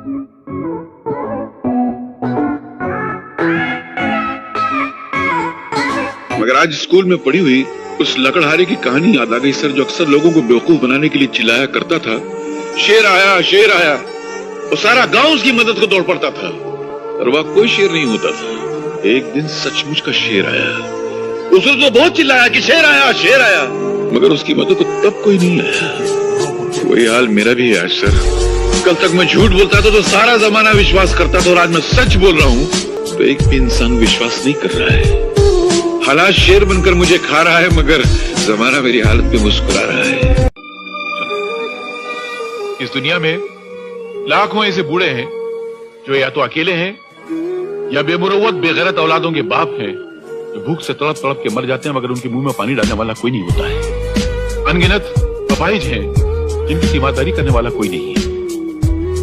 मगर आज स्कूल में पढ़ी हुई उस लकड़हारे की कहानी याद आ गई सर, जो अक्सर लोगों को बेवकूफ बनाने के लिए चिल्लाया करता था, शेर आया शेर आया। वो सारा गांव उसकी मदद को दौड़ पड़ता था, और वह कोई शेर नहीं होता था। एक दिन सचमुच का शेर आया। उसने तो बहुत चिल्लाया कि शेर आया शेर आया, मगर उसकी मदद को तब कोई नहीं आया। वही हाल मेरा भी है आज सर। कल तक मैं झूठ बोलता था तो सारा जमाना विश्वास करता था, और आज मैं सच बोल रहा हूँ तो एक भी इंसान विश्वास नहीं कर रहा है। हालात शेर बनकर मुझे खा रहा है, मगर जमाना मेरी हालत पे मुस्कुरा रहा है। इस दुनिया में लाखों ऐसे बूढ़े हैं जो या तो अकेले हैं या बेमुरव्वत बेगैरत औलादों के बाप हैं, जो भूख से तड़प तड़प के मर जाते हैं, मगर उनके मुंह में पानी डालने वाला कोई नहीं होता है। अनगिनत अपाहिज हैं जिनकी तीमारदारी करने वाला कोई नहीं है।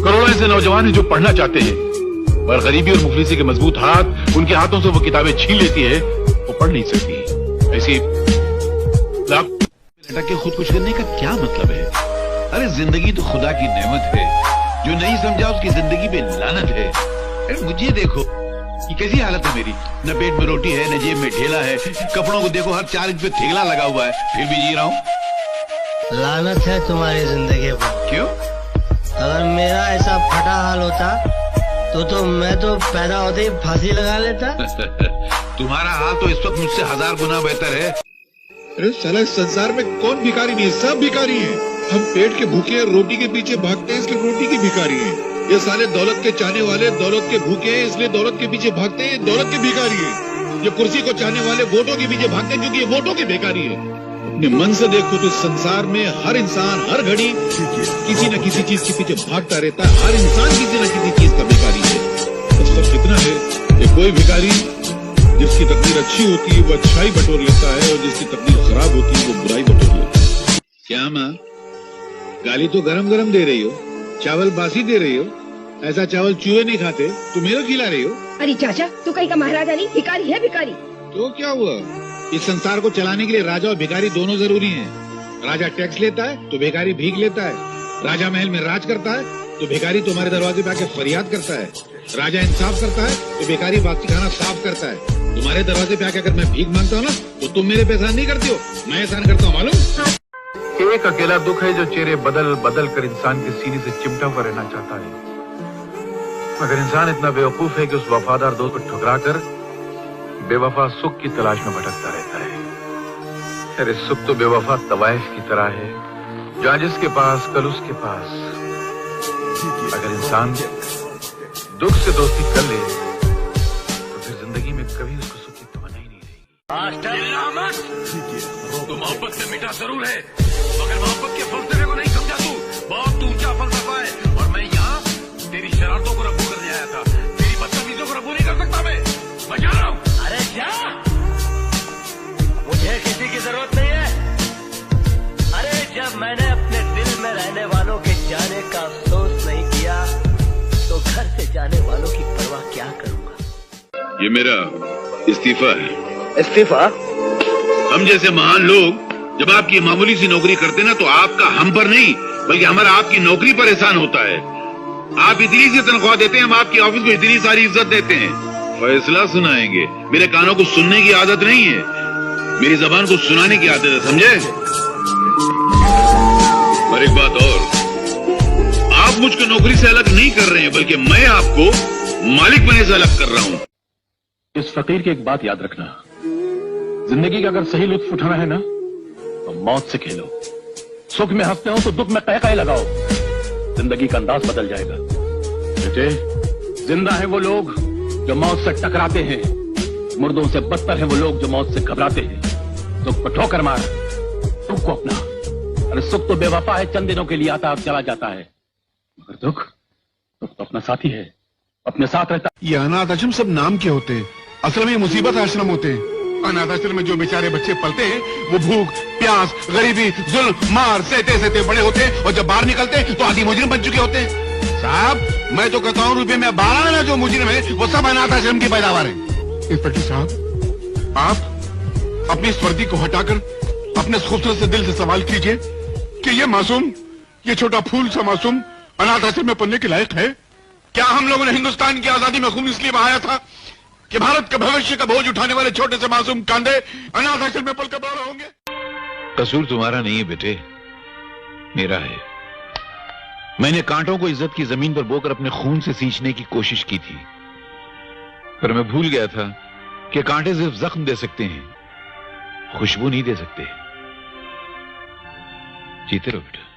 करोड़ों ऐसे नौजवान हैं जो पढ़ना चाहते हैं, पर गरीबी और मुफलिसी के मजबूत हाथ उनके हाथों से वो किताबें छीन लेती है, वो पढ़ नहीं सकती। ऐसी लटक के खुदकुश करने का क्या मतलब है? अरे जिंदगी तो खुदा की नेमत है, जो नहीं समझा उसकी जिंदगी पे लानत है। अरे मुझे देखो, ये कैसी हालत है मेरी, न पेट में रोटी है न जेब में ढेला है, कपड़ों को देखो हर 4 इंच पे थेगला लगा हुआ है, फिर भी जी रहा हूँ। लानत है तुम्हारी जिंदगी पर। क्यों? अगर मेरा ऐसा फटा हाल होता तो मैं तो पैदा होते ही फांसी लगा लेता। तुम्हारा हाल तो इस वक्त मुझसे 1000 गुना बेहतर है। अरे साला इस संसार में कौन भिखारी नहीं है, सब भिखारी हैं। हम पेट के भूखे हैं, रोटी के पीछे भागते हैं, इसलिए रोटी के भिखारी हैं। ये साले दौलत के चाहने वाले दौलत के भूखे हैं, इसलिए दौलत के पीछे भागते हैं, दौलत के भिखारी हैं। ये कुर्सी को चाहने वाले वोटों के पीछे भागते हैं, क्योंकि ये वोटों के भिखारी हैं। अपने मन से देखो तो इस संसार में हर इंसान हर घड़ी किसी न किसी चीज के पीछे भागता रहता है। हर इंसान किसी न किसी चीज का भिखारी है। बस फर्क इतना है कि कोई भिखारी जिसकी तकदीर अच्छी होती है वो अच्छाई बटोर लेता है, और जिसकी तकदीर खराब होती है वो बुराई बटोर लेता है। क्या माँ, गाली तो गरम गरम दे रही हो, चावल बासी दे रही हो। ऐसा चावल चूहे नहीं खाते, तुम मेरे खिला रही हो। अरे चाचा, तू कहीं का महाराजा नहीं, भिखारी है भिखारी। तो क्या हुआ, इस संसार को चलाने के लिए राजा और भिखारी दोनों जरूरी हैं। राजा टैक्स लेता है तो भिखारी भीख लेता है। राजा महल में राज करता है तो भिखारी तुम्हारे दरवाजे पे आके फरियाद करता है। राजा इंसाफ करता है तो भिखारी बाकी खाना साफ करता है। तुम्हारे दरवाजे पे आके अगर मैं भीख मांगता हूँ ना तो तुम मेरे पे एहसान नहीं करती हो, मैं एहसान करता हूँ, मालूम। एक अकेला दुख है जो चेहरे बदल बदल कर इंसान के सीने से चिमटा हुआ रहना चाहता है, मगर इंसान इतना बेवकूफ है कि उस वफादार दोस्त को ठुकरा कर बेवफा सुख की तलाश में भटकता रहता है। अरे सुख तो बेवफा तवाइफ की तरह है, जहाँ जिसके पास कल उसके पास। अगर इंसान दुख से दोस्ती कर ले तो फिर जिंदगी में कभी उसको सुख की तमन्ना ही नहीं रहेगी। तो मोहब्बत से मिटा जरूर है, मगर मोहब्बत के फलसफे को नहीं समझा तू। बहुत ऊंचा फलसफा है, और मैं यहाँ तेरी शरारतों को रब्बू करने आया था। तेरी बदतमीजों को रब्बू नहीं कर सकता मैं जा रहा हूँ। अरे क्या, मुझे किसी की जरूरत नहीं है। अरे जब मैंने अपने दिल में रहने वालों के जाने का अफसोस नहीं किया तो घर से जाने वालों की परवाह क्या करूँगा। ये मेरा इस्तीफा है। इस्तीफा? हम जैसे महान लोग जब आपकी मामूली सी नौकरी करते ना, तो आपका हम पर नहीं बल्कि हमारा आपकी नौकरी पर एहसान होता है। आप इतनी सी तनख्वाह देते हैं, हम आपकी ऑफिस को इतनी सारी इज्जत देते हैं। फैसला सुनाएंगे, मेरे कानों को सुनने की आदत नहीं है, मेरी जबान को सुनाने की आदत है, समझे। और एक बात और, आप मुझको नौकरी से अलग नहीं कर रहे हैं, बल्कि मैं आपको मालिक बनने से अलग कर रहा हूं। इस फकीर की एक बात याद रखना, जिंदगी का अगर सही लुत्फ उठाना है ना तो मौत से खेलो। सुख में हंसते हो तो दुख में कह लगाओ, जिंदगी का अंदाज बदल जाएगा। बेटे, जिंदा है वो लोग जो मौत से टकराते हैं, मुर्दों से बदतर है वो लोग जो मौत से घबराते हैं। दुख को ठोकर मार, दुख को अपना। अरे सुख तो बेवफा है, चंद दिनों के लिए आता और चला जाता है, मगर दुख तो अपना साथी है, अपने साथ रहता। ये अनाथ आश्रम सब नाम के होते हैं, असल में ये मुसीबत आश्रम होते हैं। अनाथ आश्रम में जो बेचारे बच्चे पलते हैं वो भूख प्यास गरीबी जुल्म मार सहते सहते बड़े होते हैं, और जब बाहर निकलते तो आदि मुजरिम बन चुके होते हैं। साहब, मैं तो कहता हूँ रुपये में 12 आना जो मुजरिम है वो सब अनाथ आश्रम की पैदावार है। इंस्पेक्टर साहब, आप अपनी इस वर्दी को हटाकर अपने खूबसूरत से दिल से सवाल कीजिए कि ये मासूम, ये छोटा फूल सा मासूम अनाथ आश्रम में पढ़ने के लायक है। क्या हम लोगों ने हिंदुस्तान की आजादी में खून इसलिए बहाया था कि भारत के भविष्य का बोझ उठाने वाले छोटे से मासूम कांधे अनाथ आश्रम में पलकर बड़े होंगे? कसूर तुम्हारा नहीं है बेटे, मेरा है। मैंने कांटों को इज्जत की जमीन पर बोकर अपने खून से सींचने की कोशिश की थी, पर मैं भूल गया था कि कांटे सिर्फ जख्म दे सकते हैं, खुशबू नहीं दे सकते। जीते रहो बेटा।